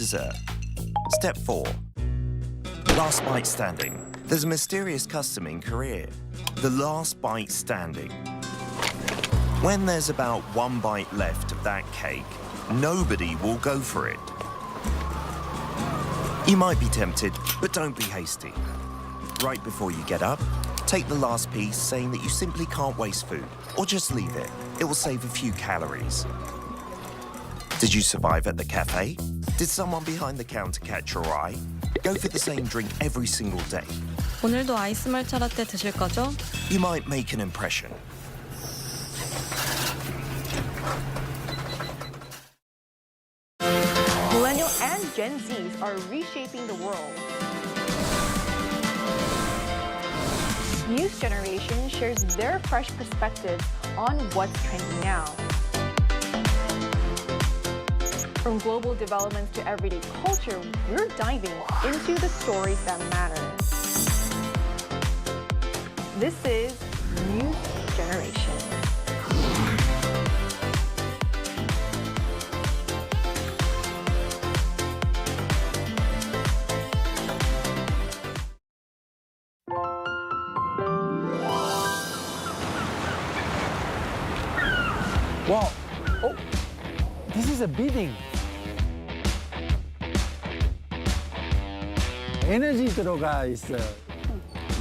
Dessert. Step 4. Last bite standing. There's a mysterious custom in Korea. The last bite standing. When there's about one bite left of that cake, nobody will go for it. You might be tempted, but don't be hasty. Right before you get up, take the last piece, saying that you simply can't waste food, or just leave it. It will save a few calories. Did you survive at the cafe? Did someone behind the counter catch your eye? Go for the same drink every single day. 오늘도 아이스 말차 라떼 드실 거죠? You might make an impression. Millennial and Gen Zs are reshaping the world. News generation shares their fresh perspectives on what's trending now. From global developments to everyday culture, we're diving into the stories that matter. This is News Generation. Wow. Oh, this is a bidding. 에너지 들어가 있어요.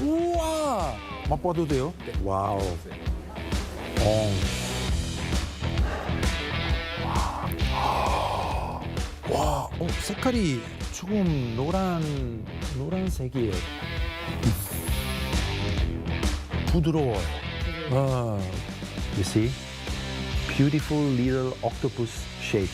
우와. 맛봐도 돼요? 와우. 와, 색깔이 조금 노란색이에요. 부드러워요. You see? Beautiful little octopus shape.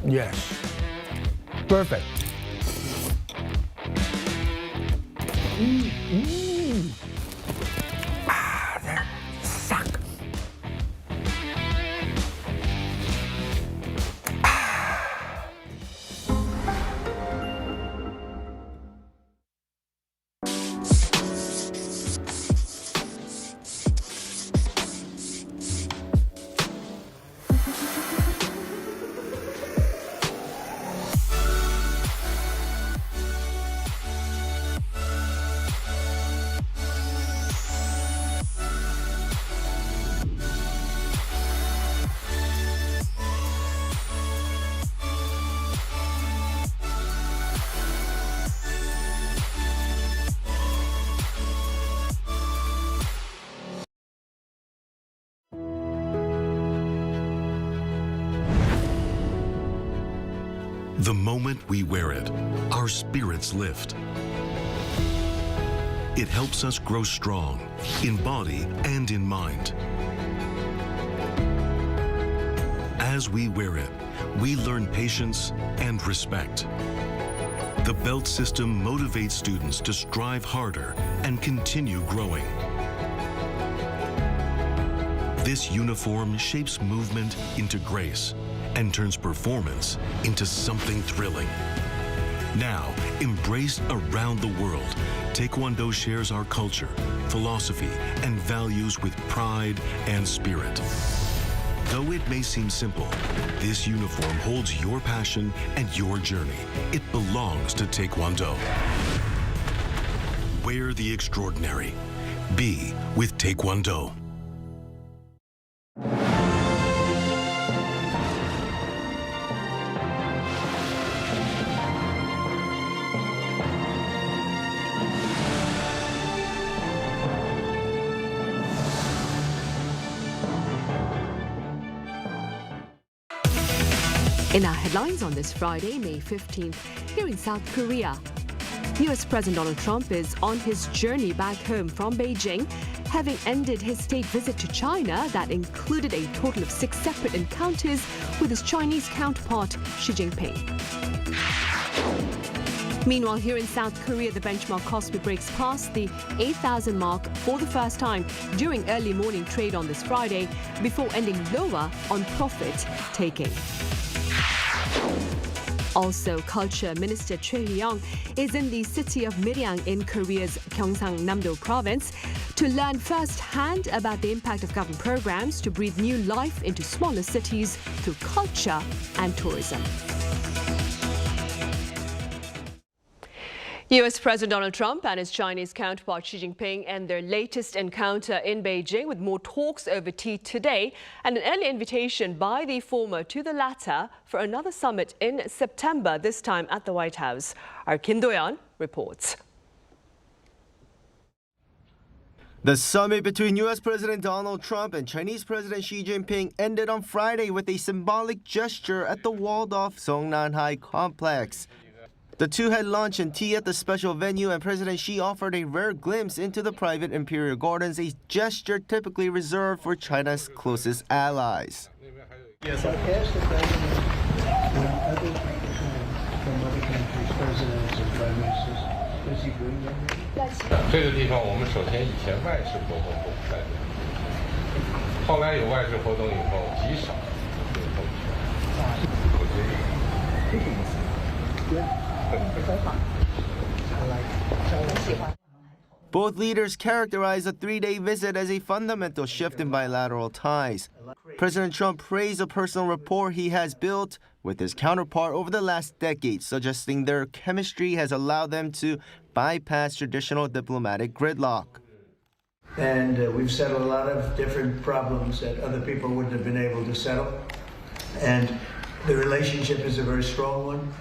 Yes. Perfect. They're suck. The moment we wear it, our spirits lift. It helps us grow strong in body and in mind. As we wear it, we learn patience and respect. The belt system motivates students to strive harder and continue growing. This uniform shapes movement into grace and turns performance into something thrilling. Now, embraced around the world, Taekwondo shares our culture, philosophy, and values with pride and spirit. Though it may seem simple, this uniform holds your passion and your journey. It belongs to Taekwondo. Wear the extraordinary. Be with Taekwondo. In our headlines on this Friday, May 15th, here in South Korea, US President Donald Trump is on his journey back home from Beijing, having ended his state visit to China that included a total of 6 separate encounters with his Chinese counterpart, Xi Jinping. Meanwhile, here in South Korea, the benchmark KOSPI breaks past the 8,000 mark for the first time during early morning trade on this Friday, before ending lower on profit-taking. Also, Culture Minister Choi Hyung is in the city of Miryang in Korea's Gyeongsang-namdo province to to learn firsthand about the impact of government programs to breathe new life into smaller cities through culture and tourism. US President Donald Trump and his Chinese counterpart Xi Jinping end their latest encounter in Beijing, with more talks over tea today and an early invitation by the former to the latter for another summit in September, this time at the White House. Our Kim Do-yeon reports. The summit between U.S. President Donald Trump and Chinese President Xi Jinping ended on Friday with a symbolic gesture at the walled-off Songnanhai complex. The two had lunch and tea at the special venue, and President Xi offered a rare glimpse into the private imperial gardens, a gesture typically reserved for China's closest allies. Both leaders characterized the three-day visit as a fundamental shift in bilateral ties. President Trump praised the personal rapport he has built with his counterpart over the last decade, suggesting their chemistry has allowed them to bypass traditional diplomatic gridlock. And we've settled a lot of different problems that other people wouldn't have been able to settle. And the relationship is a very strong one.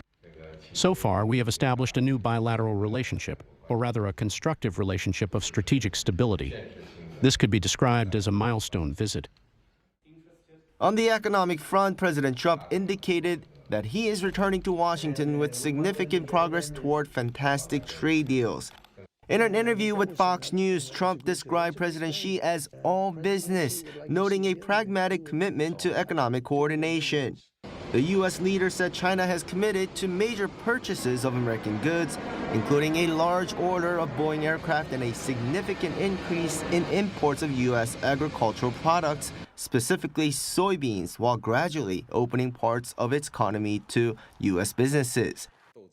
So far, we have established a new bilateral relationship, or rather a constructive relationship of strategic stability. This could be described as a milestone visit. On the economic front, President Trump indicated that he is returning to Washington with significant progress toward fantastic trade deals. In an interview with Fox News, Trump described President Xi as all business, noting a pragmatic commitment to economic coordination. The U.S. leader said China has committed to major purchases of American goods, including a large order of Boeing aircraft and a significant increase in imports of U.S. agricultural products, specifically soybeans, while gradually opening parts of its economy to U.S. businesses.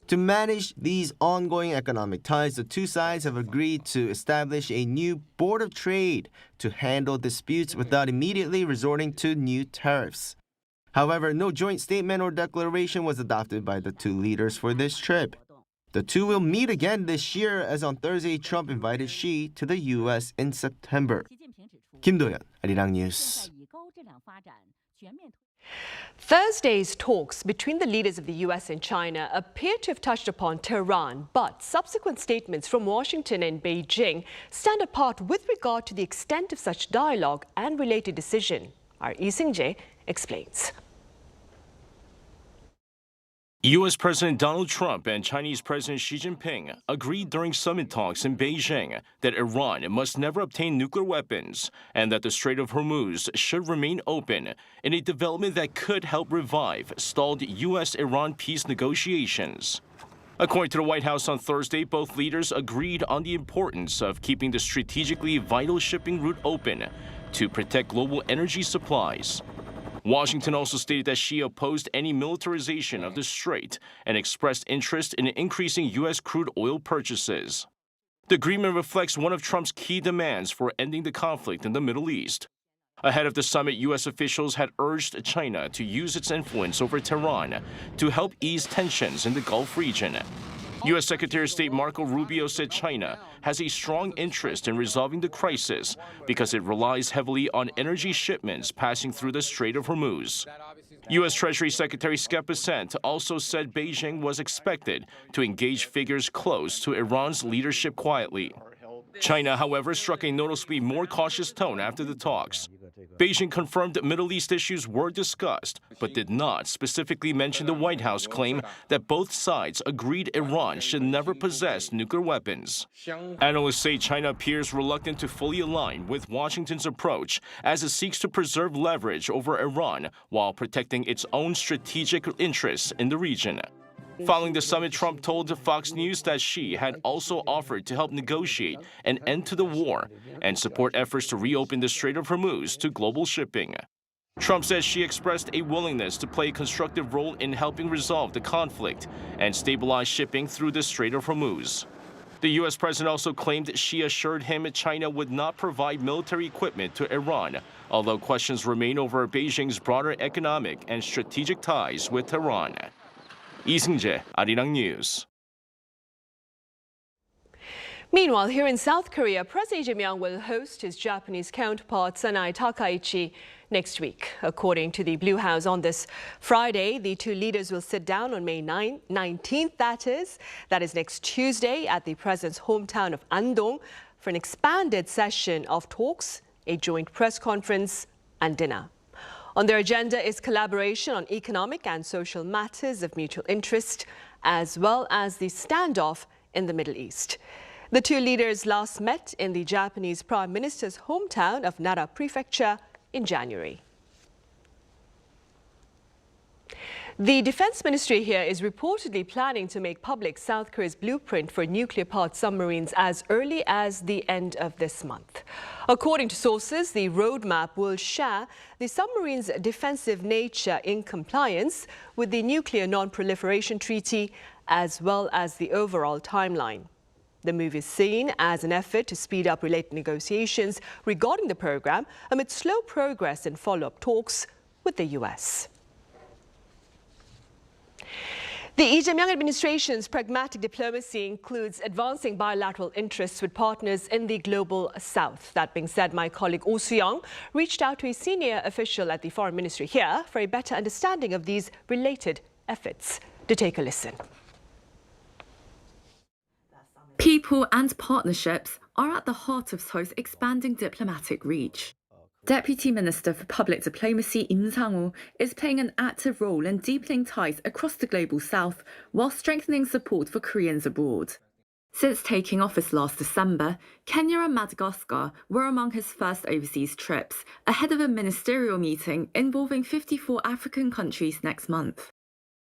To manage these ongoing economic ties, the two sides have agreed to establish a new Board of Trade to handle disputes without immediately resorting to new tariffs. However, no joint statement or declaration was adopted by the two leaders for this trip. The two will meet again this year, as on Thursday, Trump invited Xi to the U.S. in September. Kim Do-yeon, Arirang News. Thursday's talks between the leaders of the U.S. and China appear to have touched upon Tehran, but subsequent statements from Washington and Beijing stand apart with regard to the extent of such dialogue and related decision. Our Lee Seung-jae explains. U.S. President Donald Trump and Chinese President Xi Jinping agreed during summit talks in Beijing that Iran must never obtain nuclear weapons and that the Strait of Hormuz should remain open, in a development that could help revive stalled U.S.-Iran peace negotiations. According to the White House on Thursday, both leaders agreed on the importance of keeping the strategically vital shipping route open to protect global energy supplies. Washington also stated that Xi opposed any militarization of the strait and expressed interest in increasing U.S. crude oil purchases. The agreement reflects one of Trump's key demands for ending the conflict in the Middle East. Ahead of the summit, U.S. officials had urged China to use its influence over Tehran to help ease tensions in the Gulf region. U.S. Secretary of State Marco Rubio said China has a strong interest in resolving the crisis because it relies heavily on energy shipments passing through the Strait of Hormuz. U.S. Treasury Secretary Scott Bessent also said Beijing was expected to engage figures close to Iran's leadership quietly. China, however, struck a noticeably more cautious tone after the talks. Beijing confirmed Middle East issues were discussed, but did not specifically mention the White House claim that both sides agreed Iran should never possess nuclear weapons. Analysts say China appears reluctant to fully align with Washington's approach as it seeks to preserve leverage over Iran while protecting its own strategic interests in the region. Following the summit, Trump told Fox News that Xi had also offered to help negotiate an end to the war and support efforts to reopen the Strait of Hormuz to global shipping. Trump says Xi expressed a willingness to play a constructive role in helping resolve the conflict and stabilize shipping through the Strait of Hormuz. The U.S. president also claimed Xi assured him China would not provide military equipment to Iran, although questions remain over Beijing's broader economic and strategic ties with Tehran. 이승재, Arirang News. Meanwhile, here in South Korea, President Lee Jae-myung will host his Japanese counterpart Sanai Takaichi next week. According to the Blue House, on this Friday, the two leaders will sit down on May 19th, that is next Tuesday, at the president's hometown of Andong for an expanded session of talks, a joint press conference and dinner. On their agenda is collaboration on economic and social matters of mutual interest, as well as the standoff in the Middle East. The two leaders last met in the Japanese Prime Minister's hometown of Nara Prefecture in January. The Defense Ministry here is reportedly planning to make public South Korea's blueprint for nuclear-powered submarines as early as the end of this month. According to sources, the roadmap will share the submarine's defensive nature in compliance with the Nuclear Non-Proliferation Treaty, as well as the overall timeline. The move is seen as an effort to speed up related negotiations regarding the program amid slow progress in follow-up talks with the U.S. The Lee Jae-myung administration's pragmatic diplomacy includes advancing bilateral interests with partners in the global south. That being said, my colleague Oh Soo-young reached out to a senior official at the Foreign Ministry here for a better understanding of these related efforts. To take a listen. People and partnerships are at the heart of Seoul's expanding diplomatic reach. Deputy Minister for Public Diplomacy Im Sang-woo is playing an active role in deepening ties across the global south while strengthening support for Koreans abroad. Since taking office last December, Kenya and Madagascar were among his first overseas trips, ahead of a ministerial meeting involving 54 African countries next month.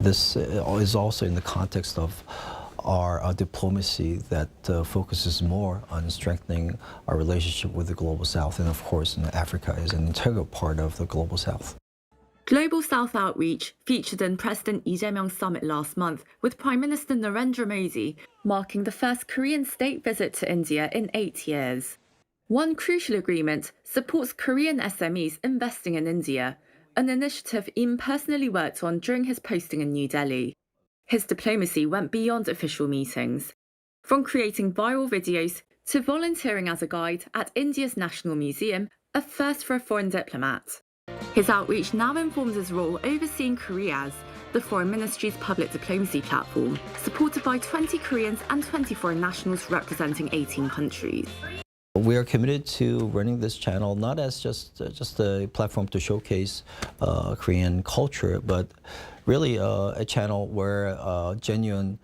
This is also in the context of our diplomacy that focuses more on strengthening our relationship with the Global South. And of course, Africa is an integral part of the Global South. Global South outreach featured in President Lee Jae-myung's summit last month with Prime Minister Narendra Modi, marking the first Korean state visit to India in 8 years. One crucial agreement supports Korean SMEs investing in India, an initiative Im personally worked on during his posting in New Delhi. His diplomacy went beyond official meetings, from creating viral videos to volunteering as a guide at India's National Museum, a first for a foreign diplomat. His outreach now informs his role overseeing Korea's, the Foreign Ministry's public diplomacy platform, supported by 20 Koreans and 20 foreign nationals representing 18 countries. We are committed to running this channel not as just a platform to showcase Korean culture, but really a channel where genuine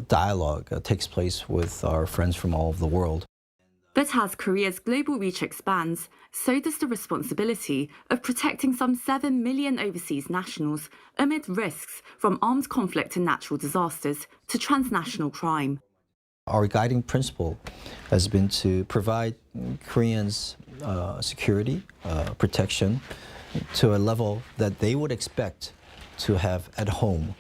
dialogue takes place with our friends from all over the world. But as Korea's global reach expands, so does the responsibility of protecting some 7 million overseas nationals amid risks from armed conflict and natural disasters to transnational crime. Our guiding principle has been to provide Koreans security, protection to a level that they would expect to have at home.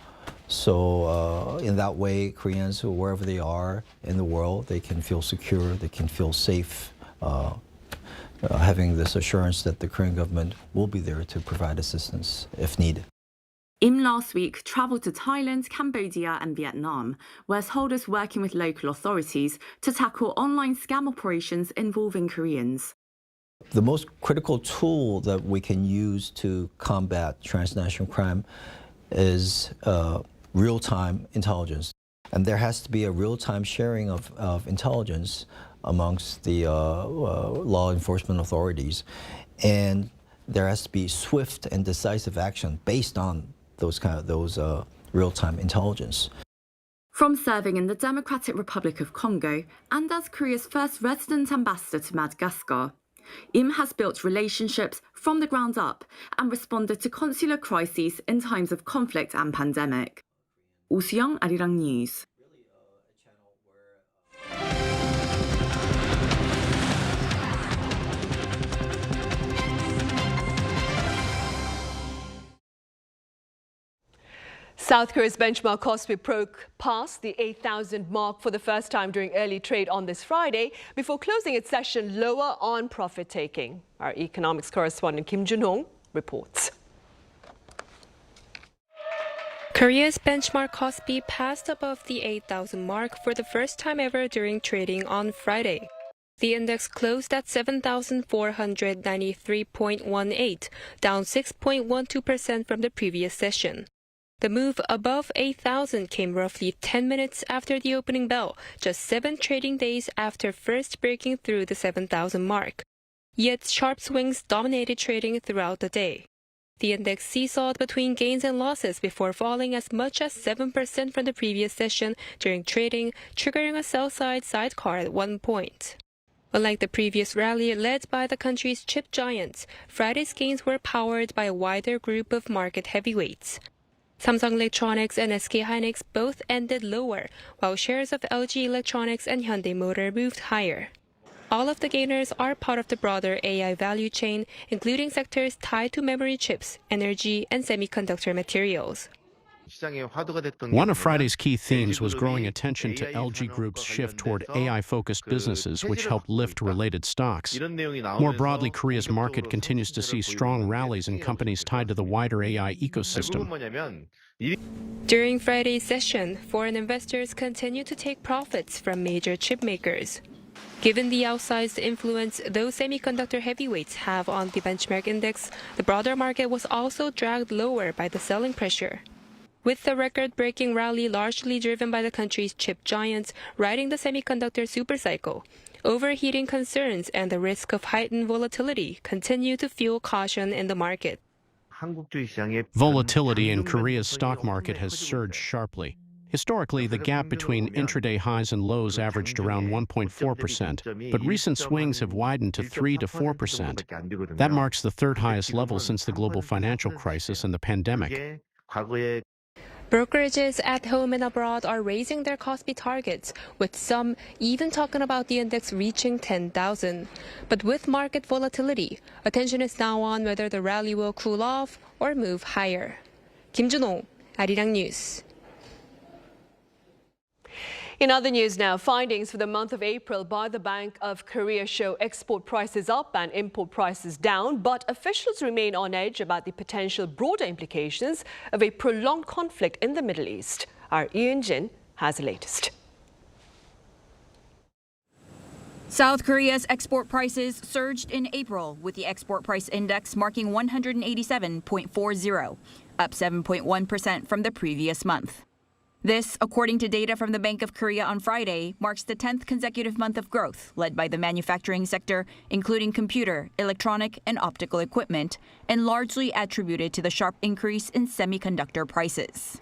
So in that way, Koreans, wherever they are in the world, they can feel secure, they can feel safe, having this assurance that the Korean government will be there to provide assistance if needed. Im last week travelled to Thailand, Cambodia and Vietnam, where Seoul is working with local authorities to tackle online scam operations involving Koreans. The most critical tool that we can use to combat transnational crime is real-time intelligence. And there has to be a real-time sharing of intelligence amongst the law enforcement authorities. And there has to be swift and decisive action based on those real-time intelligence. From serving in the Democratic Republic of Congo and as Korea's first resident ambassador to Madagascar, Im has built relationships from the ground up and responded to consular crises in times of conflict and pandemic. Oh Soo-young, Arirang News. South Korea's benchmark KOSPI broke past the 8,000 mark for the first time during early trade on this Friday before closing its session lower on profit-taking. Our economics correspondent Kim Jun-hong reports. Korea's benchmark KOSPI passed above the 8,000 mark for the first time ever during trading on Friday. The index closed at 7,493.18, down 6.12% from the previous session. The move above 8,000 came roughly 10 minutes after the opening bell, just 7 trading days after first breaking through the 7,000 mark. Yet sharp swings dominated trading throughout the day. The index seesawed between gains and losses before falling as much as 7% from the previous session during trading, triggering a sell-side sidecar at one point. Unlike the previous rally led by the country's chip giants, Friday's gains were powered by a wider group of market heavyweights. Samsung Electronics and SK Hynix both ended lower, while shares of LG Electronics and Hyundai Motor moved higher. All of the gainers are part of the broader AI value chain, including sectors tied to memory chips, energy, and semiconductor materials. One of Friday's key themes was growing attention to LG Group's shift toward AI-focused businesses, which helped lift related stocks. More broadly, Korea's market continues to see strong rallies in companies tied to the wider AI ecosystem. During Friday's session, foreign investors continue to take profits from major chip makers. Given the outsized influence those semiconductor heavyweights have on the benchmark index, the broader market was also dragged lower by the selling pressure. With the record-breaking rally largely driven by the country's chip giants riding the semiconductor supercycle, overheating concerns and the risk of heightened volatility continue to fuel caution in the market. Volatility in Korea's stock market has surged sharply. Historically, the gap between intraday highs and lows averaged around 1.4%, but recent swings have widened to 3 to 4%. That marks the third highest level since the global financial crisis and the pandemic. Brokerages at home and abroad are raising their KOSPI targets, with some even talking about the index reaching 10,000. But with market volatility, attention is now on whether the rally will cool off or move higher. Kim Jun-hong, Arirang News. In other news now, findings for the month of April by the Bank of Korea show export prices up and import prices down, but officials remain on edge about the potential broader implications of a prolonged conflict in the Middle East. Our Yoon Jin has the latest. South Korea's export prices surged in April, with the export price index marking 187.40, up 7.1% from the previous month. This, according to data from the Bank of Korea on Friday, marks the 10th consecutive month of growth, led by the manufacturing sector, including computer, electronic, and optical equipment, and largely attributed to the sharp increase in semiconductor prices.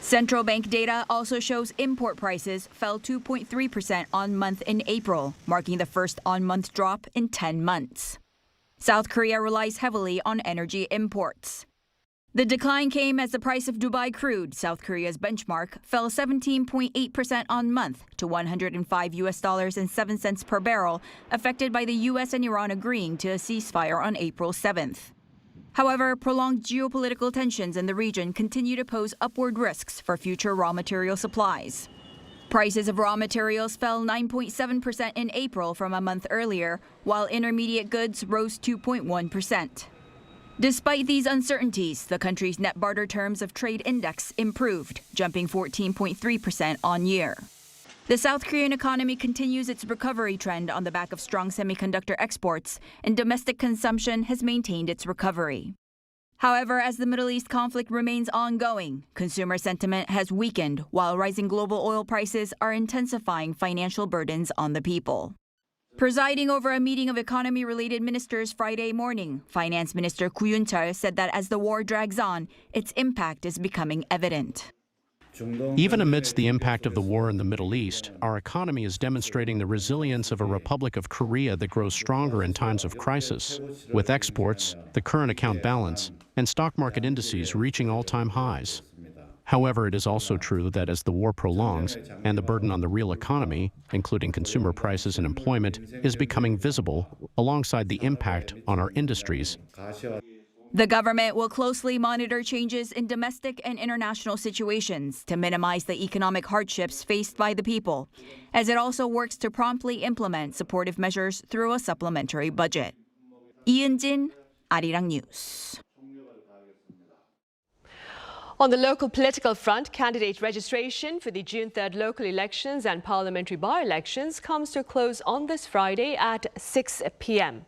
Central bank data also shows import prices fell 2.3% on month in April, marking the first on-month drop in 10 months. South Korea relies heavily on energy imports. The decline came as the price of Dubai crude, South Korea's benchmark, fell 17.8% on month to $105.07 per barrel, affected by the U.S. and Iran agreeing to a ceasefire on April 7th. However, prolonged geopolitical tensions in the region continue to pose upward risks for future raw material supplies. Prices of raw materials fell 9.7% in April from a month earlier, while intermediate goods rose 2.1%. Despite these uncertainties, the country's net barter terms of trade index improved, jumping 14.3% on year. The South Korean economy continues its recovery trend on the back of strong semiconductor exports, and domestic consumption has maintained its recovery. However, as the Middle East conflict remains ongoing, consumer sentiment has weakened, while rising global oil prices are intensifying financial burdens on the people. Presiding over a meeting of economy-related ministers Friday morning, Finance Minister Koo Yoon-chul said that as the war drags on, its impact is becoming evident. Even amidst the impact of the war in the Middle East, our economy is demonstrating the resilience of a Republic of Korea that grows stronger in times of crisis, with exports, the current account balance, and stock market indices reaching all-time highs. However, it is also true that as the war prolongs and the burden on the real economy, including consumer prices and employment, is becoming visible alongside the impact on our industries. The government will closely monitor changes in domestic and international situations to minimize the economic hardships faced by the people, as it also works to promptly implement supportive measures through a supplementary budget. 이은진, Arirang News. On the local political front, candidate registration for the June 3rd local elections and parliamentary by-elections comes to a close on this Friday at 6 p.m.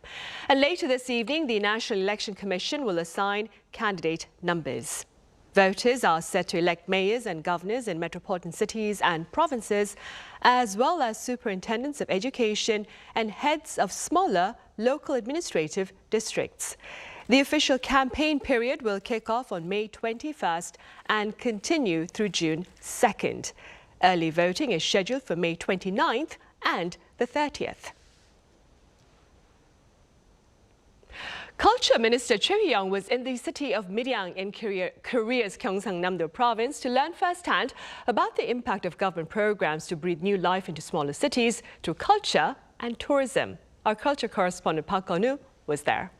And later this evening, the National Election Commission will assign candidate numbers. Voters are set to elect mayors and governors in metropolitan cities and provinces, as well as superintendents of education and heads of smaller local administrative districts. The official campaign period will kick off on May 21st and continue through June 2nd. Early voting is scheduled for May 29th and the 30th. Culture Minister Choi Young was in the city of Miryang in Korea's Gyeongsangnam-do province to learn firsthand about the impact of government programs to breathe new life into smaller cities through culture and tourism. Our culture correspondent Park Gun-woo was there.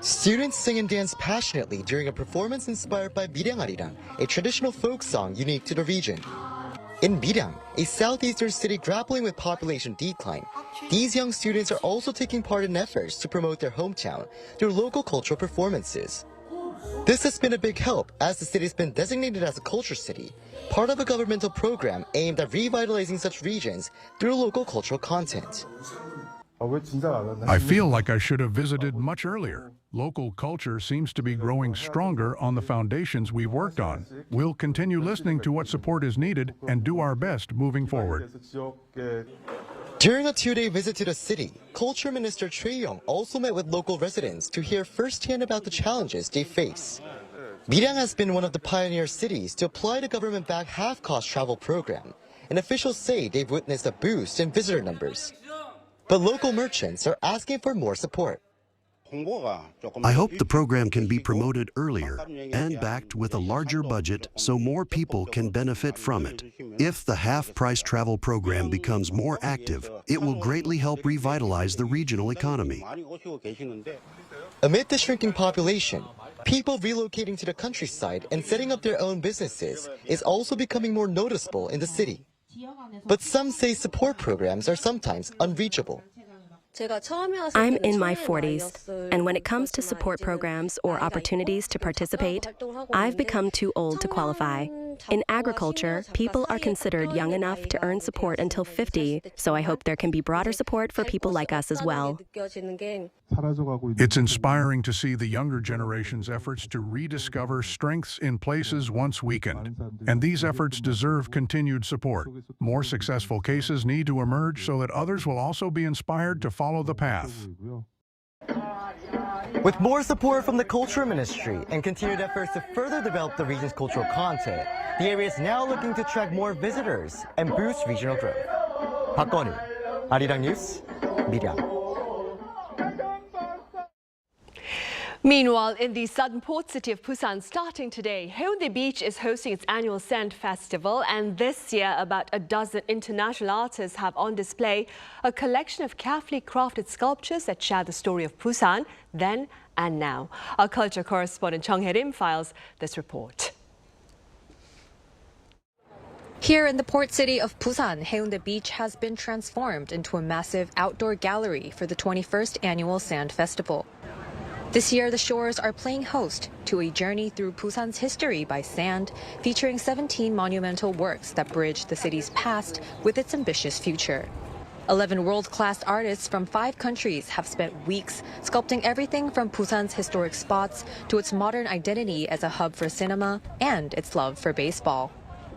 Students sing and dance passionately during a performance inspired by Miryang Arirang, a traditional folk song unique to the region. In Miryang, a southeastern city grappling with population decline, these young students are also taking part in efforts to promote their hometown through local cultural performances. This has been a big help as the city has been designated as a culture city, part of a governmental program aimed at revitalizing such regions through local cultural content. I feel like I should have visited much earlier. Local culture seems to be growing stronger on the foundations we've worked on. We'll continue listening to what support is needed and do our best moving forward. During a two-day visit to the city, Culture Minister Choi Young also met with local residents to hear firsthand about the challenges they face. Miryang has been one of the pioneer cities to apply the government-backed half-cost travel program, and officials say they've witnessed a boost in visitor numbers. But local merchants are asking for more support. I hope the program can be promoted earlier and backed with a larger budget so more people can benefit from it. If the half-price travel program becomes more active, it will greatly help revitalize the regional economy. Amid the shrinking population, people relocating to the countryside and setting up their own businesses is also becoming more noticeable in the city. But some say support programs are sometimes unreachable. I'm in my 40s, and when it comes to support programs or opportunities to participate, I've become too old to qualify. In agriculture, people are considered young enough to earn support until 50, so I hope there can be broader support for people like us as well. It's inspiring to see the younger generation's efforts to rediscover strengths in places once weakened, and these efforts deserve continued support. More successful cases need to emerge so that others will also be inspired to follow the path. With more support from the Culture Ministry and continued efforts to further develop the region's cultural content, the area is now looking to attract more visitors and boost regional growth. Park Gun-woo, Arirang News, Miryang. Meanwhile, in the southern port city of Busan, starting today, Haeundae Beach is hosting its annual Sand Festival, and this year about a dozen international artists have on display a collection of carefully crafted sculptures that share the story of Busan then and now. Our culture correspondent Chung Hae-rim files this report. Here in the port city of Busan, Haeundae Beach has been transformed into a massive outdoor gallery for the 21st annual Sand Festival. This year, the shores are playing host to a journey through Busan's history by sand, featuring 17 monumental works that bridge the city's past with its ambitious future. 11 world-class artists from 5 countries have spent weeks sculpting everything from Busan's historic spots to its modern identity as a hub for cinema and its love for baseball.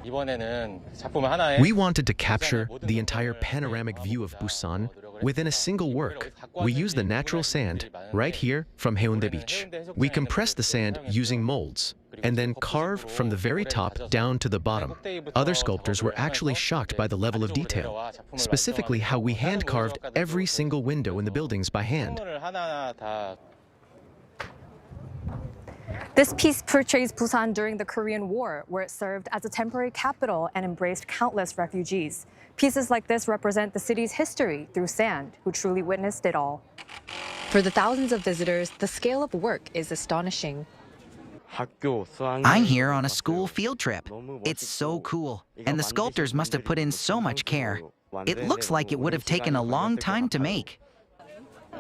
We wanted to capture the entire panoramic view of Busan within a single work. We used the natural sand right here from Haeundae Beach. We compressed the sand using molds and then carved from the very top down to the bottom. Other sculptors were actually shocked by the level of detail, specifically how we hand-carved every single window in the buildings by hand. This piece portrays Busan during the Korean War, where it served as a temporary capital and embraced countless refugees. Pieces like this represent the city's history through sand, who truly witnessed it all. For the thousands of visitors, the scale of work is astonishing. I'm here on a school field trip. It's so cool, and the sculptors must have put in so much care. It looks like it would have taken a long time to make.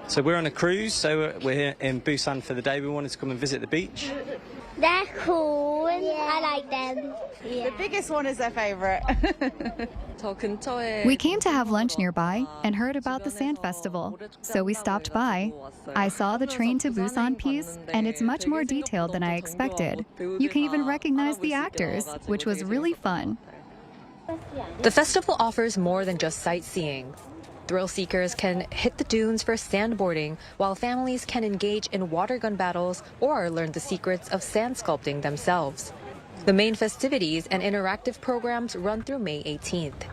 So we're on a cruise, so we're here in Busan for the day. We wanted to come and visit the beach. They're cool. Yeah. I like them. Yeah. The biggest one is their favorite. We came to have lunch nearby and heard about the Sand Festival, so we stopped by. I saw the Train to Busan piece, and it's much more detailed than I expected. You can even recognize the actors, which was really fun. The festival offers more than just sightseeing. Thrill seekers can hit the dunes for sandboarding, while families can engage in water gun battles or learn the secrets of sand sculpting themselves. The main festivities and interactive programs run through May 18th.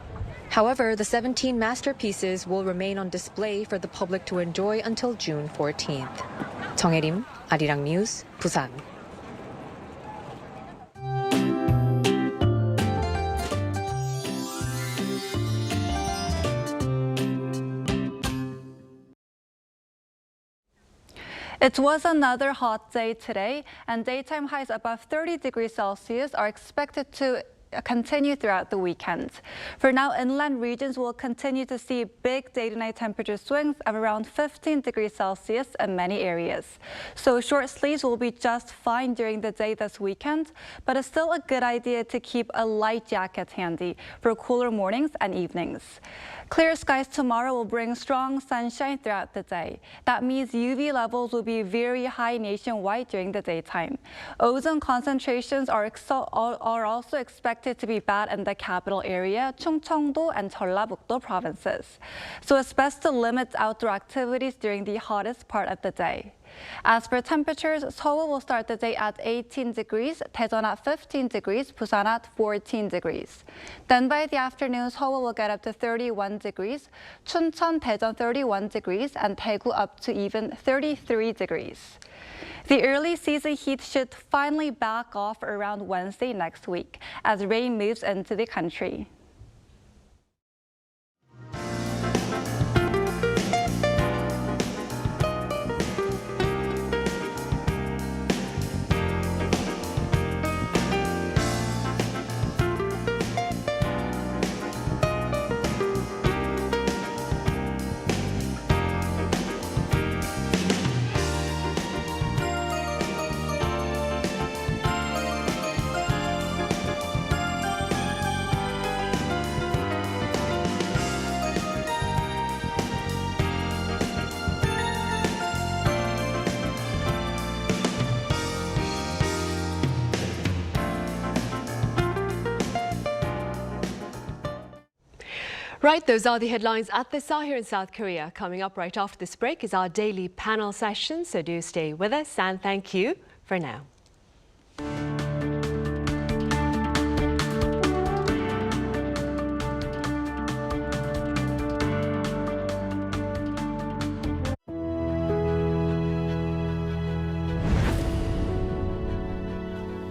However, the 17 masterpieces will remain on display for the public to enjoy until June 14th. 정혜림, Arirang News, Busan. It was another hot day today, and daytime highs above 30 degrees Celsius are expected to continue throughout the weekend. For now, inland regions will continue to see big day-to-night temperature swings of around 15 degrees Celsius in many areas. So short sleeves will be just fine during the day this weekend, but it's still a good idea to keep a light jacket handy for cooler mornings and evenings. Clear skies tomorrow will bring strong sunshine throughout the day. That means UV levels will be very high nationwide during the daytime. Ozone concentrations are also expected to be bad in the capital area, Chungcheongdo and Jeollabuk-do provinces. So it's best to limit outdoor activities during the hottest part of the day. As for temperatures, Seoul will start the day at 18 degrees, Daejeon at 15 degrees, Busan at 14 degrees. Then by the afternoon, Seoul will get up to 31 degrees, Chuncheon, Daejeon 31 degrees, and Daegu up to even 33 degrees. The early season heat should finally back off around Wednesday next week as rain moves into the country. Right, those are the headlines at this hour here in South Korea. Coming up right after this break is our daily panel session, so do stay with us, and thank you for now.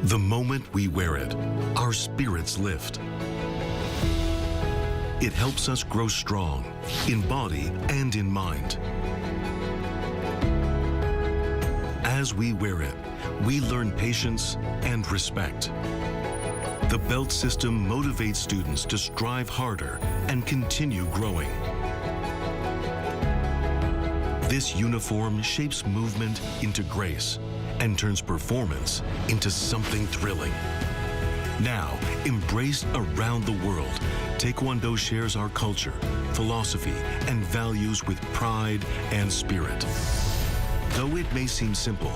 The moment we wear it, our spirits lift. It helps us grow strong in body and in mind. As we wear it, we learn patience and respect. The belt system motivates students to strive harder and continue growing. This uniform shapes movement into grace and turns performance into something thrilling. Now, embraced around the world, Taekwondo shares our culture, philosophy, and values with pride and spirit. Though it may seem simple,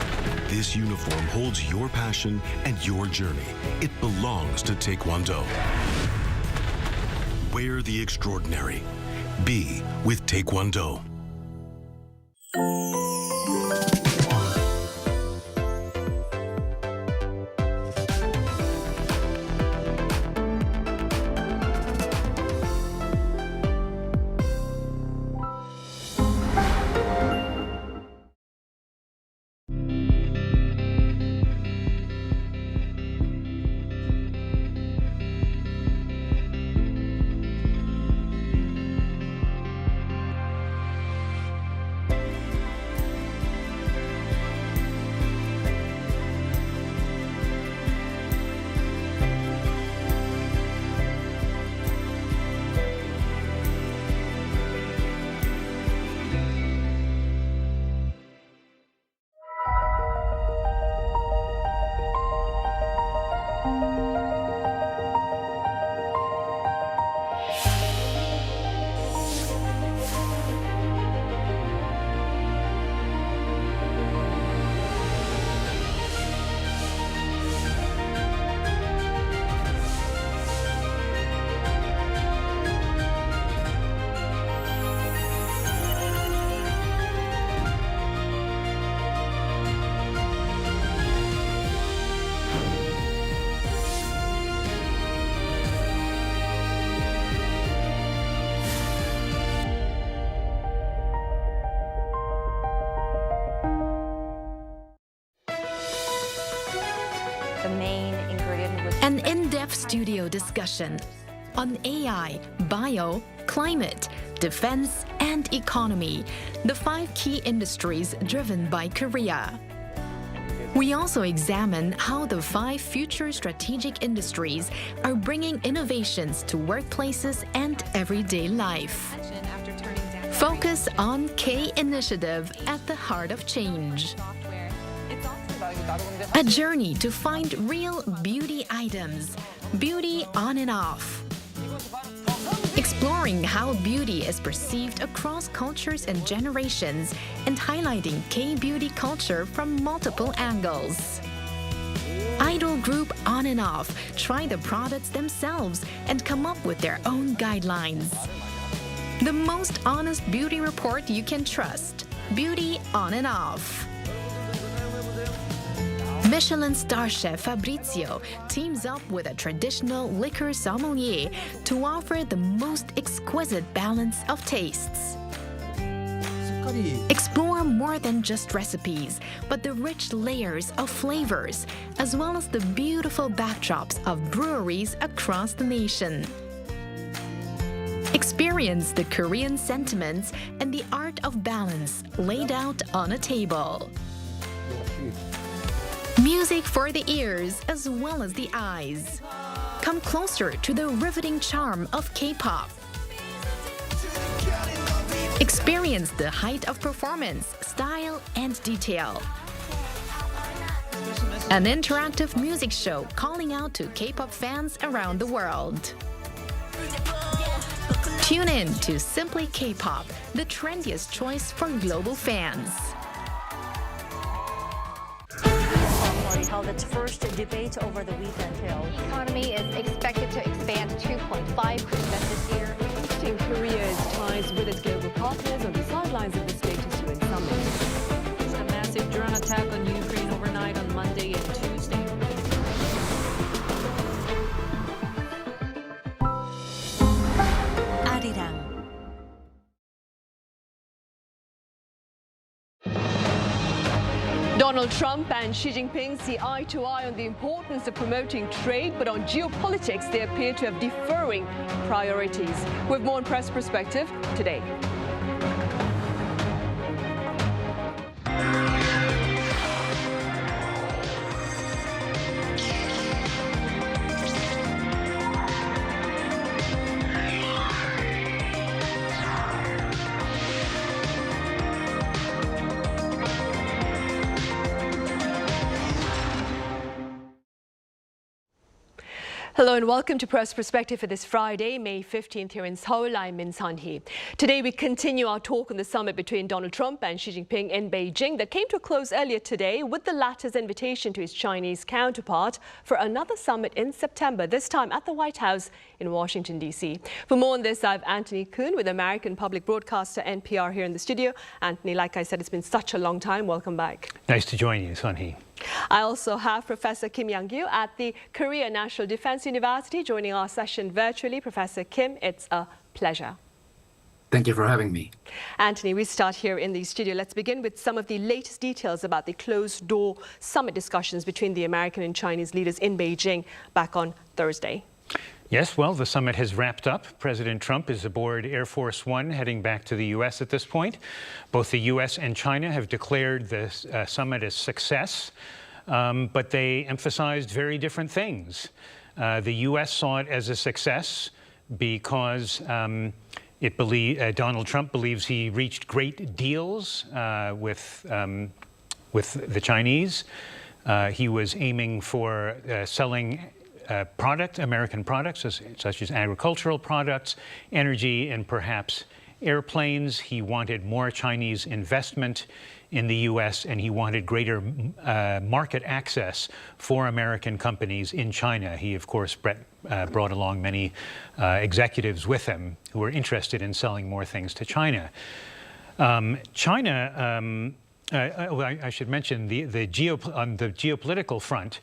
this uniform holds your passion and your journey. It belongs to Taekwondo. Wear the extraordinary. Be with Taekwondo. the main ingredient was an in-depth studio discussion on AI, bio, climate, defense, and economy, the 5 key industries driven by Korea. We also examine how the 5 future strategic industries are bringing innovations to workplaces and everyday life. Focus on K initiative at the heart of change. A journey to find real beauty items, beauty on and off. Exploring how beauty is perceived across cultures and generations, and highlighting K-beauty culture from multiple angles. Idol group On and Off try the products themselves and come up with their own guidelines. The most honest beauty report you can trust. Beauty On and Off. Michelin star chef Fabrizio teams up with a traditional liquor sommelier to offer the most exquisite balance of tastes. Explore more than just recipes, but the rich layers of flavors, as well as the beautiful backdrops of breweries across the nation. Experience the Korean sentiments and the art of balance laid out on a table. Music for the ears as well as the eyes. Come closer to the riveting charm of K-pop. Experience the height of performance, style, and detail. An interactive music show calling out to K-pop fans around the world. Tune in to Simply K-pop, the trendiest choice for global fans. held its first debate over the weekend. The economy is expected to expand 2.5% this year. Boosting Korea's ties with its global partners on the sidelines of this latest UN summit. There's a massive drone attack on Ukraine overnight on Monday and Tuesday. Arirang. Donald Trump and Xi Jinping see eye to eye on the importance of promoting trade, but on geopolitics, they appear to have differing priorities. With more on Press Perspective today. Hello and welcome to Press Perspective for this Friday, May 15th here in Seoul. I'm Min Sun-hee. Today we continue our talk on the summit between Donald Trump and Xi Jinping in Beijing that came to a close earlier today with the latter's invitation to his Chinese counterpart for another summit in September, this time at the White House in Washington, D.C. For more on this, I have Anthony Kuhn with American public broadcaster NPR here in the studio. Anthony, like I said, it's been such a long time. Welcome back. Nice to join you, Sun-hee. I also have Professor Kim Young-gyu at the Korea National Defense University joining our session virtually. Professor Kim, it's a pleasure. Thank you for having me. Anthony, we start here in the studio. Let's begin with some of the latest details about the closed-door summit discussions between the American and Chinese leaders in Beijing back on Thursday. Yes, well, the summit has wrapped up. President Trump is aboard Air Force One heading back to the U.S. at this point. Both the U.S. and China have declared this summit a success, but they emphasized very different things. The U.S. saw it as a success because Donald Trump believes he reached great deals with the Chinese. He was aiming for selling American products, such as agricultural products, energy, and perhaps airplanes. He wanted more Chinese investment in the U.S., and he wanted greater market access for American companies in China. He, of course, brought along many executives with him who were interested in selling more things to China. I should mention on the geopolitical front,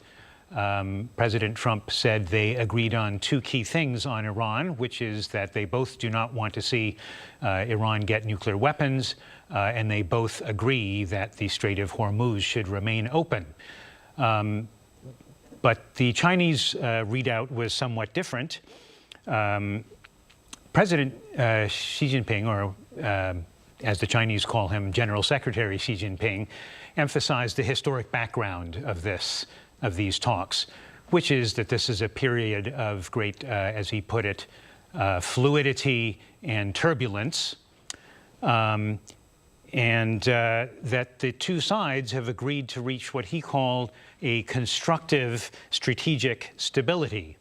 President Trump said they agreed on two key things on Iran, which is that they both do not want to see Iran get nuclear weapons, and they both agree that the Strait of Hormuz should remain open. But the Chinese readout was somewhat different. President Xi Jinping, or as the Chinese call him, General Secretary Xi Jinping, emphasized the historic background of these talks, which is that this is a period of great, as he put it, fluidity and turbulence, and that the two sides have agreed to reach what he called a constructive strategic stability.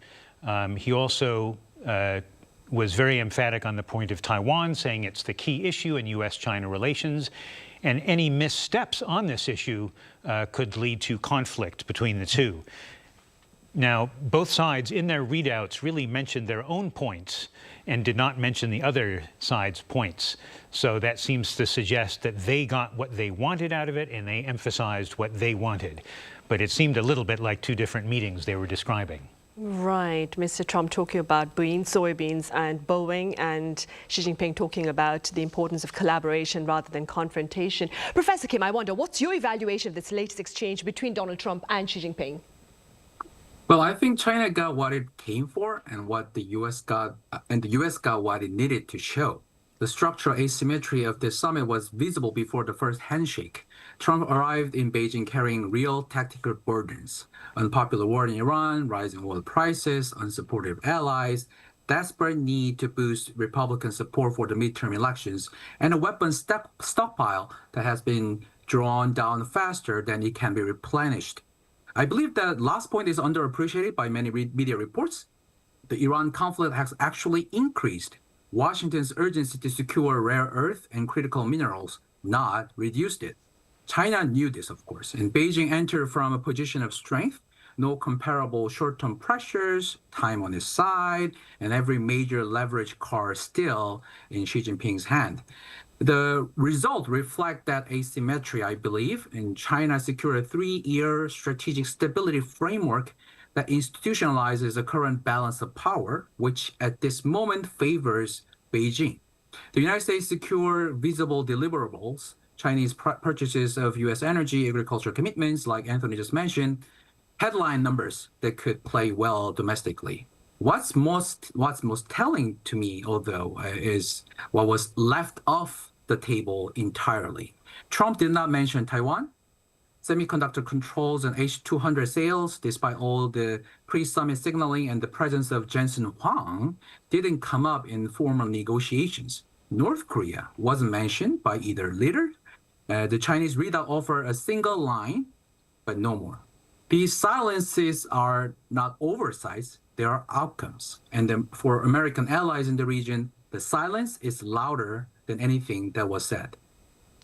He also was very emphatic on the point of Taiwan, saying it's the key issue in U.S.-China relations, and any missteps on this issue could lead to conflict between the two. Now, both sides in their readouts really mentioned their own points and did not mention the other side's points. So that seems to suggest that they got what they wanted out of it and they emphasized what they wanted. But it seemed a little bit like two different meetings they were describing. Right, Mr. Trump talking about soybeans and Boeing, and Xi Jinping talking about the importance of collaboration rather than confrontation. Professor Kim, I wonder, what's your evaluation of this latest exchange between Donald Trump and Xi Jinping? Well, I think China got what it came for, and what the U.S. got, and the U.S. got what it needed to show. The structural asymmetry of this summit was visible before the first handshake. Trump arrived in Beijing carrying real tactical burdens: unpopular war in Iran, rising oil prices, unsupportive allies, desperate need to boost Republican support for the midterm elections, and a weapons stockpile that has been drawn down faster than it can be replenished. I believe that last point is underappreciated by many media reports. The Iran conflict has actually increased Washington's urgency to secure rare earth and critical minerals, not reduced it. China knew this, of course, and Beijing entered from a position of strength, no comparable short-term pressures, time on its side, and every major leverage card still in Xi Jinping's hand. The result reflect that asymmetry, I believe, and China secured a 3-year strategic stability framework that institutionalizes the current balance of power, which at this moment favors Beijing. The United States secured visible deliverables, Chinese purchases of U.S. energy, agriculture commitments, like Anthony just mentioned, headline numbers that could play well domestically. What's most telling to me, although, is what was left off the table entirely. Trump did not mention Taiwan. Semiconductor controls and H-200 sales, despite all the pre-summit signaling and the presence of Jensen Huang, didn't come up in formal negotiations. North Korea wasn't mentioned by either leader. The Chinese readout offered a single line, but no more. These silences are not oversights, they are outcomes. And then for American allies in the region, the silence is louder than anything that was said.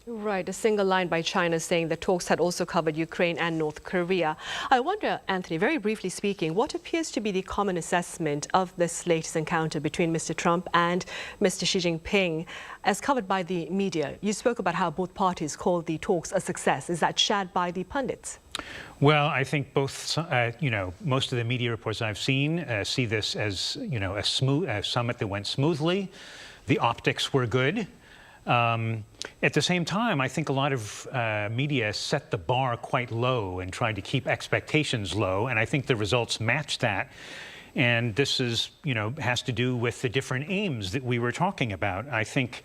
Right, a single line by China saying the talks had also covered Ukraine and North Korea. I wonder, Anthony, very briefly speaking, what appears to be the common assessment of this latest encounter between Mr. Trump and Mr. Xi Jinping, as covered by the media? You spoke about how both parties called the talks a success. Is that shared by the pundits? Well, I think both, most of the media reports I've seen see this as, a summit that went smoothly. The optics were good. At the same time, I think a lot of media set the bar quite low and tried to keep expectations low, and I think the results match that. And this is, has to do with the different aims that we were talking about. I think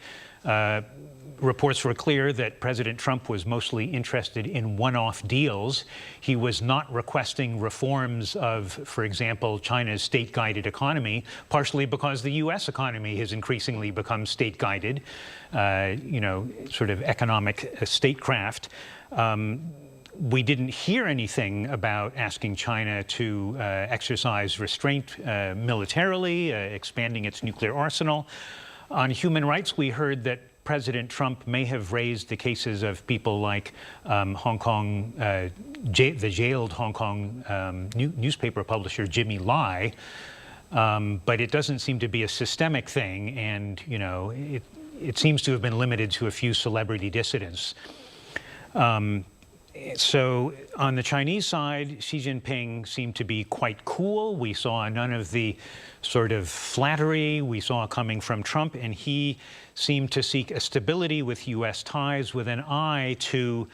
reports were clear that President Trump was mostly interested in one-off deals. He was not requesting reforms of, for example, China's state-guided economy, partially because the U.S. economy has increasingly become state-guided, sort of economic statecraft. We didn't hear anything about asking China to exercise restraint militarily, expanding its nuclear arsenal. On human rights, we heard that President Trump may have raised the cases of people like Hong Kong, the jailed Hong Kong newspaper publisher Jimmy Lai, but it doesn't seem to be a systemic thing, and it seems to have been limited to a few celebrity dissidents. So on the Chinese side, Xi Jinping seemed to be quite cool. We saw none of the sort of flattery we saw coming from Trump, and he seemed to seek a stability with U.S. ties with an eye to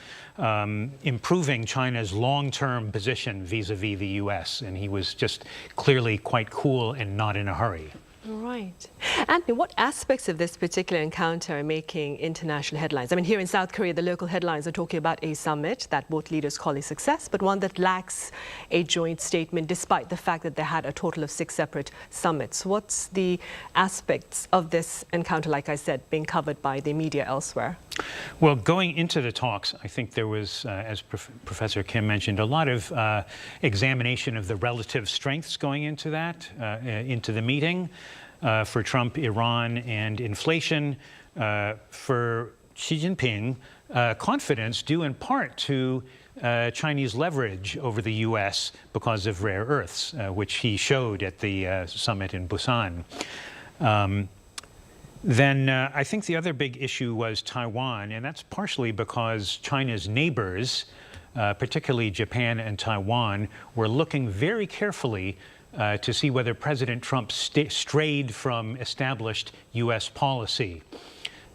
improving China's long-term position vis-a-vis the U.S. And he was just clearly quite cool and not in a hurry. Right. Anthony, what aspects of this particular encounter are making international headlines? I mean, here in South Korea, the local headlines are talking about a summit that both leaders call a success, but one that lacks a joint statement, despite the fact that they had a total of 6 separate summits. What's the aspects of this encounter, like I said, being covered by the media elsewhere? Well, going into the talks, I think there was, as Professor Kim mentioned, a lot of examination of the relative strengths going into that, into the meeting. For Trump, Iran, and inflation. For Xi Jinping, confidence due in part to Chinese leverage over the U.S. because of rare earths, which he showed at the summit in Busan. Then I think the other big issue was Taiwan, and that's partially because China's neighbors, particularly Japan and Taiwan, were looking very carefully to see whether President Trump strayed from established U.S. policy.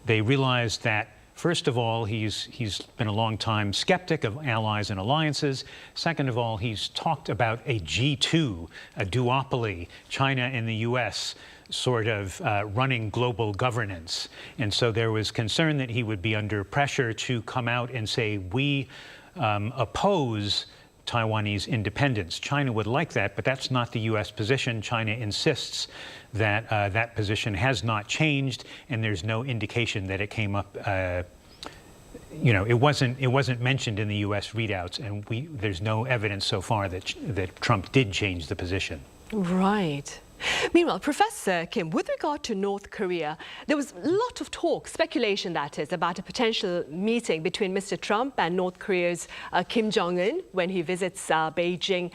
They realized that, first of all, he's been a long-time skeptic of allies and alliances. Second of all, he's talked about a G2, a duopoly, China and the U.S., sort of running global governance. And so there was concern that he would be under pressure to come out and say, we oppose Taiwanese independence. China would like that, but that's not the U.S. position. China insists that that position has not changed, and there's no indication that it came up. You know, it wasn't mentioned in the U.S. readouts, and there's no evidence so far that Trump did change the position. Right. Meanwhile, Professor Kim, with regard to North Korea, there was a lot of talk, speculation that is, about a potential meeting between Mr. Trump and North Korea's Kim Jong-un when he visits Beijing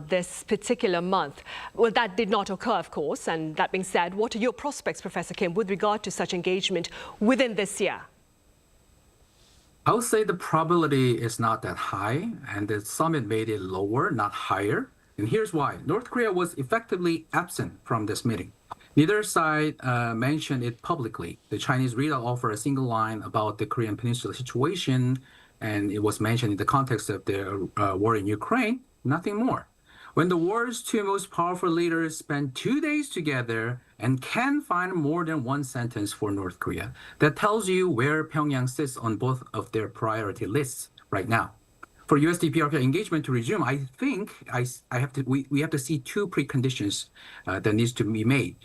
this particular month. Well, that did not occur, of course, and that being said, what are your prospects, Professor Kim, with regard to such engagement within this year? I would say the probability is not that high, and the summit made it lower, not higher. And here's why. North Korea was effectively absent from this meeting. Neither side mentioned it publicly. The Chinese readout offered a single line about the Korean Peninsula situation, and it was mentioned in the context of the war in Ukraine, nothing more. When the world's 2 most powerful leaders spend 2 days together and can find more than one sentence for North Korea, that tells you where Pyongyang sits on both of their priority lists right now. For U.S. DPRK engagement to resume, I think we have to see 2 preconditions that needs to be made.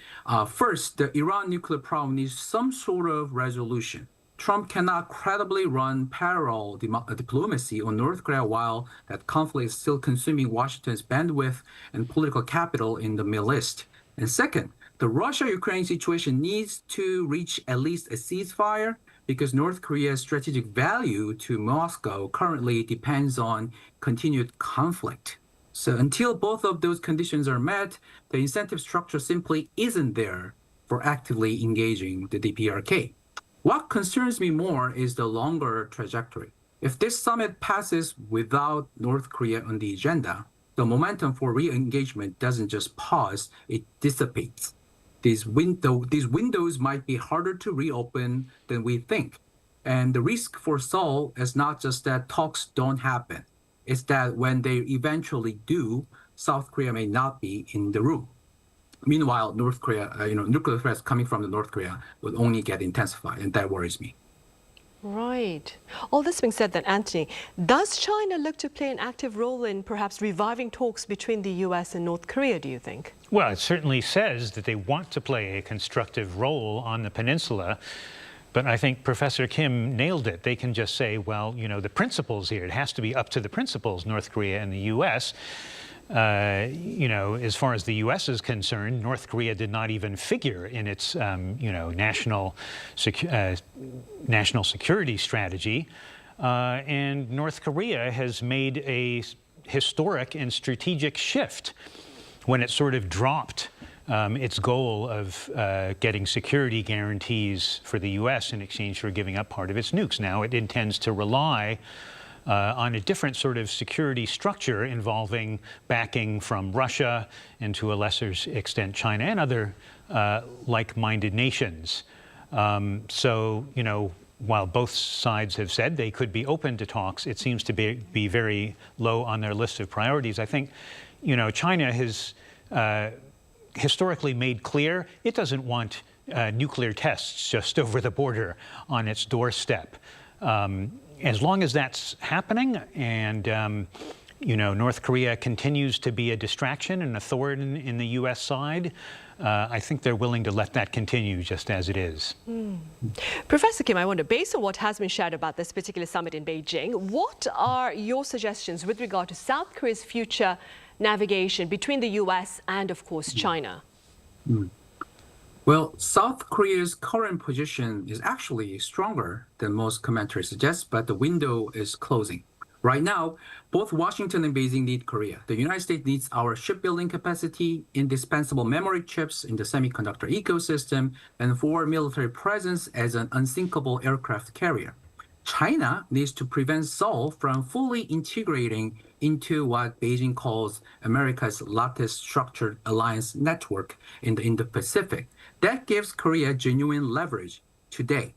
First, the Iran nuclear problem needs some sort of resolution. Trump cannot credibly run parallel diplomacy on North Korea while that conflict is still consuming Washington's bandwidth and political capital in the Middle East. And second, the Russia-Ukraine situation needs to reach at least a ceasefire, because North Korea's strategic value to Moscow currently depends on continued conflict. So until both of those conditions are met, the incentive structure simply isn't there for actively engaging the DPRK. What concerns me more is the longer trajectory. If this summit passes without North Korea on the agenda, the momentum for re-engagement doesn't just pause, it dissipates. These windows might be harder to reopen than we think. And the risk for Seoul is not just that talks don't happen. It's that when they eventually do, South Korea may not be in the room. Meanwhile, North Korea, nuclear threats coming from the North Korea will only get intensified, and that worries me. Right. All this being said then, Anthony, does China look to play an active role in perhaps reviving talks between the U.S. and North Korea, do you think? Well, it certainly says that they want to play a constructive role on the peninsula. But I think Professor Kim nailed it. They can just say, well, you know, the principles here, it has to be up to the principles, North Korea and the U.S. You know, as far as the U.S. is concerned, North Korea did not even figure in its, national security strategy. And North Korea has made a historic and strategic shift when it sort of dropped its goal of getting security guarantees for the U.S. in exchange for giving up part of its nukes. Now it intends to rely on a different sort of security structure involving backing from Russia and to a lesser extent China and other like-minded nations. So, you know, while both sides have said they could be open to talks, it seems to be very low on their list of priorities. I think, you know, China has historically made clear it doesn't want nuclear tests just over the border on its doorstep. As long as that's happening and, you know, North Korea continues to be a distraction and a thorn in the U.S. side, I think they're willing to let that continue just as it is. Professor Kim, I wonder, based on what has been shared about this particular summit in Beijing, what are your suggestions with regard to South Korea's future navigation between the U.S. and, of course, China? Well, South Korea's current position is actually stronger than most commentators suggest, but the window is closing. Right now, both Washington and Beijing need Korea. The United States needs our shipbuilding capacity, indispensable memory chips in the semiconductor ecosystem, and for military presence as an unsinkable aircraft carrier. China needs to prevent Seoul from fully integrating into what Beijing calls America's lattice structured alliance network in the Indo-Pacific. That gives Korea genuine leverage today.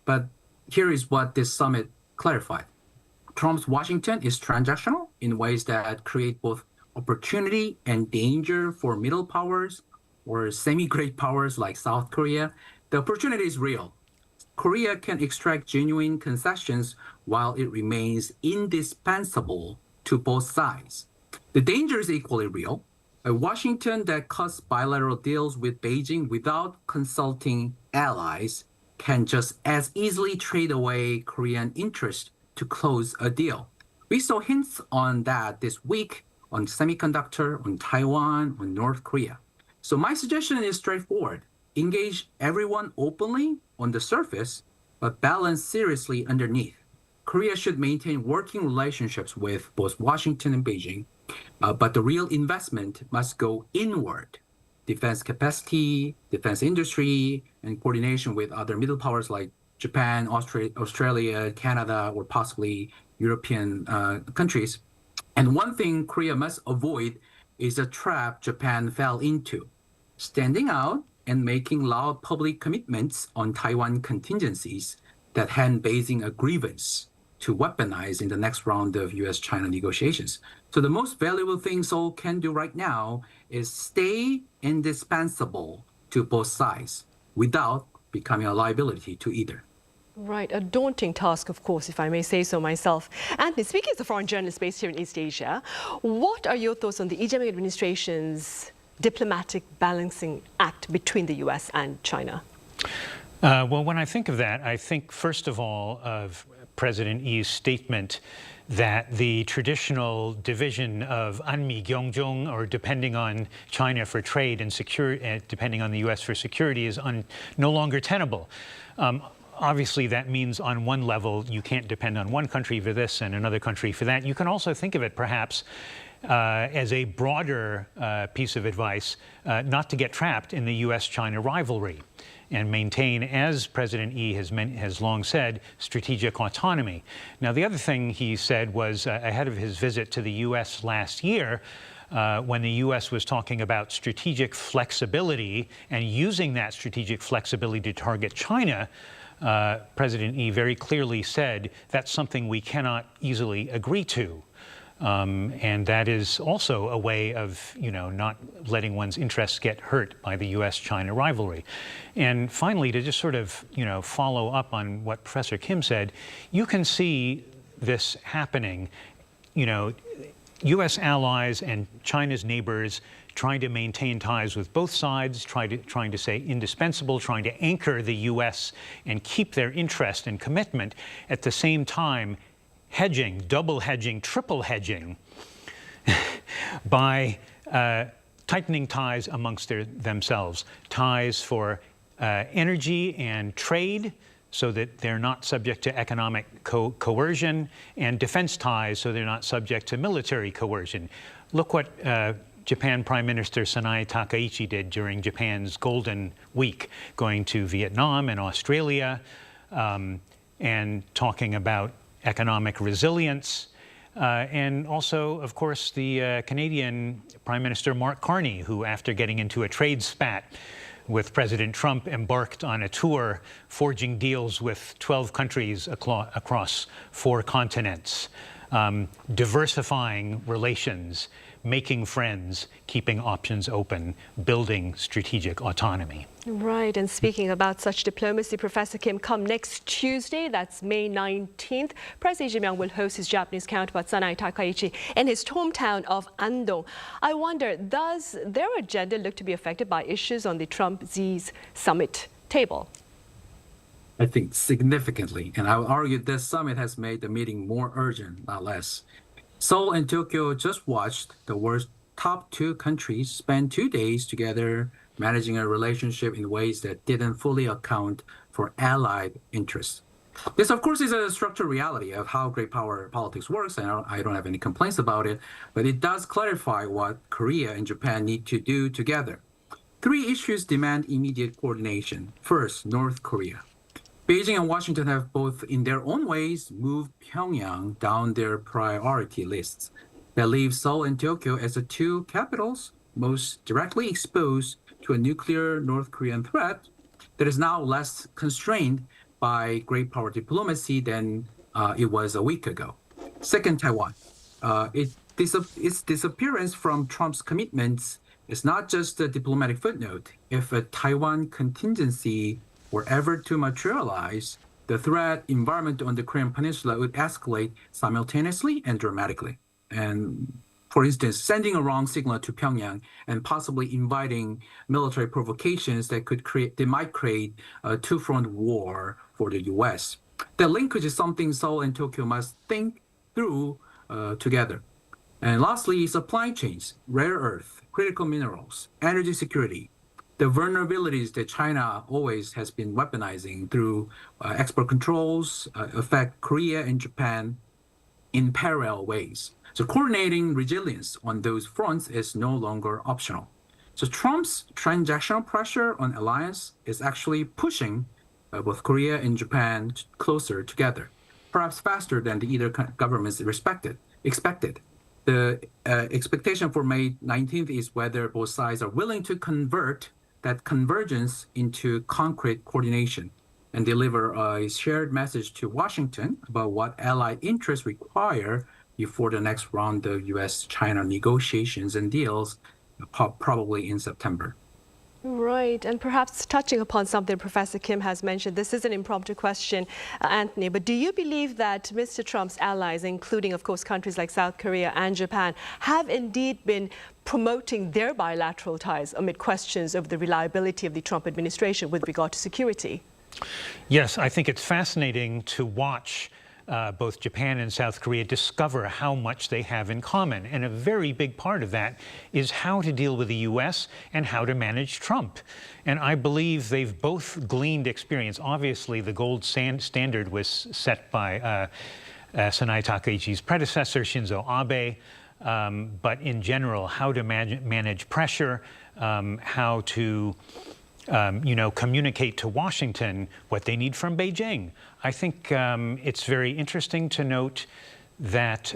But here is what this summit clarified. Trump's Washington is transactional in ways that create both opportunity and danger for middle powers or semi-great powers like South Korea. The opportunity is real. Korea can extract genuine concessions while it remains indispensable to both sides. The danger is equally real. A Washington that cuts bilateral deals with Beijing without consulting allies can just as easily trade away Korean interest to close a deal. We saw hints on that this week on semiconductor, on Taiwan, on North Korea. So my suggestion is straightforward. Engage everyone openly on the surface, but balance seriously underneath. Korea should maintain working relationships with both Washington and Beijing, but the real investment must go inward. Defense capacity, defense industry, and coordination with other middle powers like Japan, Australia, Canada, or possibly European countries. And one thing Korea must avoid is a trap Japan fell into, standing out and making loud public commitments on Taiwan contingencies that hand Beijing a grievance to weaponize in the next round of U.S.-China negotiations. So the most valuable thing Seoul can do right now is stay indispensable to both sides without becoming a liability to either. Right, a daunting task, of course, if I may say so myself. Anthony, speaking as a foreign journalist based here in East Asia, what are your thoughts on the Lee Jae-myung administration's diplomatic balancing act between the U.S. and China? Well, when I think of that, I think, first of all, of President Lee's statement that the traditional division of Anmi Gyeongjong, or depending on China for trade and security, depending on the U.S. for security, is no longer tenable. Obviously, that means on one level, you can't depend on one country for this and another country for that. You can also think of it, perhaps, as a broader piece of advice, not to get trapped in the U.S.-China rivalry and maintain, as President Lee has long said, strategic autonomy. Now, the other thing he said was ahead of his visit to the U.S. last year, when the U.S. was talking about strategic flexibility and using that strategic flexibility to target China, President Lee very clearly said that's something we cannot easily agree to. And that is also a way of, you know, not letting one's interests get hurt by the U.S.-China rivalry. And finally, to just sort of, you know, follow up on what Professor Kim said, you can see this happening, you know, U.S. allies and China's neighbors trying to maintain ties with both sides, trying to say indispensable, trying to anchor the U.S. and keep their interest and commitment, at the same time hedging, double hedging, triple hedging by tightening ties amongst themselves, ties for energy and trade, so that they're not subject to economic coercion, and defense ties so they're not subject to military coercion. Look what Japan Prime Minister Sanae Takaichi did during Japan's Golden Week, going to Vietnam and Australia and talking about economic resilience, and also, of course, the Canadian Prime Minister Mark Carney, who, after getting into a trade spat with President Trump, embarked on a tour forging deals with 12 countries across 4 continents, diversifying relations, making friends, keeping options open, building strategic autonomy. Right, and speaking about such diplomacy, Professor Kim, come next Tuesday, that's May 19th, President Lee Jae-myung will host his Japanese counterpart Sanai Takaichi in his hometown of Andong. I wonder, does their agenda look to be affected by issues on the Trump-Xi's summit table? I think significantly, and I would argue this summit has made the meeting more urgent, not less. Seoul and Tokyo just watched the world's top 2 countries spend 2 days together managing a relationship in ways that didn't fully account for allied interests. This, of course, is a structural reality of how great power politics works, and I don't have any complaints about it, but it does clarify what Korea and Japan need to do together. 3 issues demand immediate coordination. First, North Korea. Beijing and Washington have both, in their own ways, moved Pyongyang down their priority lists. That leaves Seoul and Tokyo as the 2 capitals most directly exposed to a nuclear North Korean threat that is now less constrained by great power diplomacy than it was a week ago. Second, Taiwan. Its disappearance from Trump's commitments is not just a diplomatic footnote. If a Taiwan contingency were ever to materialize, the threat environment on the Korean Peninsula would escalate simultaneously and dramatically. And for instance, sending a wrong signal to Pyongyang and possibly inviting military provocations that might create a 2-front war for the U.S. That linkage is something Seoul and Tokyo must think through together. And lastly, supply chains, rare earth, critical minerals, energy security. The vulnerabilities that China always has been weaponizing through export controls affect Korea and Japan in parallel ways. So coordinating resilience on those fronts is no longer optional. So Trump's transactional pressure on alliance is actually pushing both Korea and Japan closer together, perhaps faster than either governments expected. The expectation for May 19th is whether both sides are willing to convert that convergence into concrete coordination and deliver a shared message to Washington about what allied interests require before the next round of U.S.-China negotiations and deals, probably in September. Right, and perhaps touching upon something Professor Kim has mentioned, this is an impromptu question, Anthony, but do you believe that Mr. Trump's allies, including, of course, countries like South Korea and Japan, have indeed been promoting their bilateral ties amid questions of the reliability of the Trump administration with regard to security? Yes, I think it's fascinating to watch both Japan and South Korea discover how much they have in common. And a very big part of that is how to deal with the U.S. and how to manage Trump. And I believe they've both gleaned experience. Obviously, the gold standard was set by Sanai Takaichi's predecessor, Shinzo Abe. But in general, how to manage pressure, how to communicate to Washington what they need from Beijing. I think it's very interesting to note that,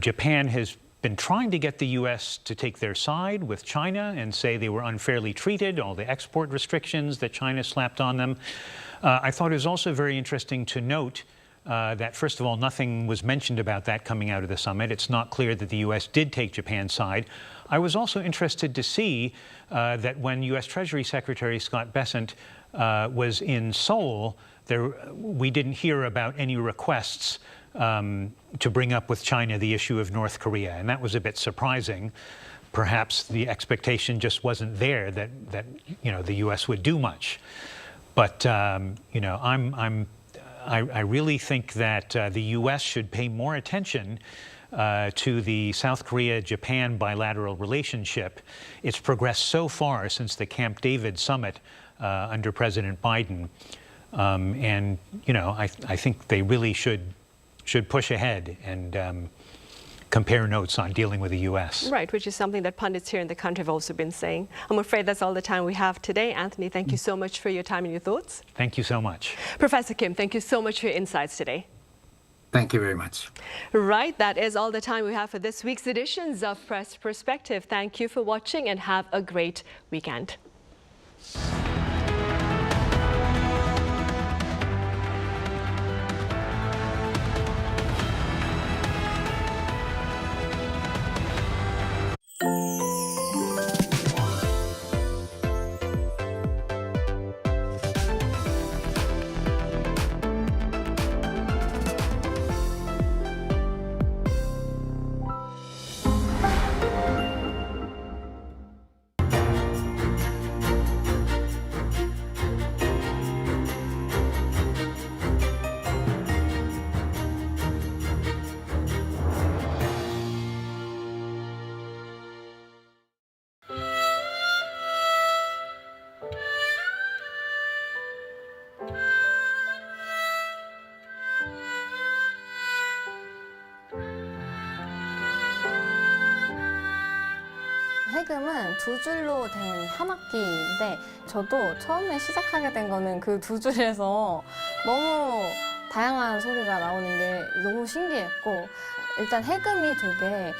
Japan has been trying to get the U.S. to take their side with China and say they were unfairly treated, all the export restrictions that China slapped on them. I thought it was also very interesting to note that, first of all, nothing was mentioned about that coming out of the summit. It's not clear that the U.S. did take Japan's side. I was also interested to see that when U.S. Treasury Secretary Scott Bessent was in Seoul, we didn't hear about any requests to bring up with China the issue of North Korea, and that was a bit surprising. Perhaps the expectation just wasn't there that the U.S. would do much. But I really think that the U.S. should pay more attention to the South Korea-Japan bilateral relationship. It's progressed so far since the Camp David summit under President Biden. I think they really should push ahead and compare notes on dealing with the U.S. Right, which is something that pundits here in the country have also been saying. I'm afraid that's all the time we have today. Anthony, thank you so much for your time and your thoughts. Thank you so much. Professor Kim, thank you so much for your insights today. Thank you very much. Right, that is all the time we have for this week's editions of Press Perspective. Thank you for watching and have a great weekend. 해금은 두 줄로 된 한 학기인데 저도 처음에 시작하게 된 거는 그 두 줄에서 너무 다양한 소리가 나오는 게 너무 신기했고 일단 해금이 되게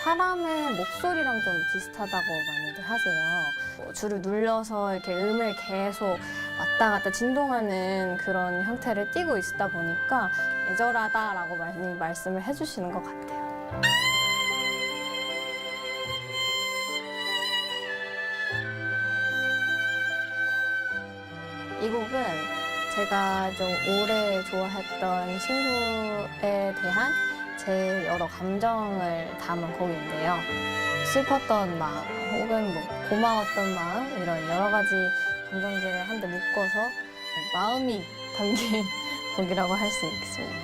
사람의 목소리랑 좀 비슷하다고 많이들 하세요. 줄을 눌러서 이렇게 음을 계속 왔다 갔다 진동하는 그런 형태를 띠고 있다 보니까 애절하다라고 많이 말씀을 해주시는 것 같아요. 이 곡은 제가 좀 오래 좋아했던 친구에 대한 제 여러 감정을 담은 곡인데요. 슬펐던 마음 혹은 뭐 고마웠던 마음 이런 여러 가지 감정들을 한데 묶어서 마음이 담긴 곡이라고 할 수 있습니다.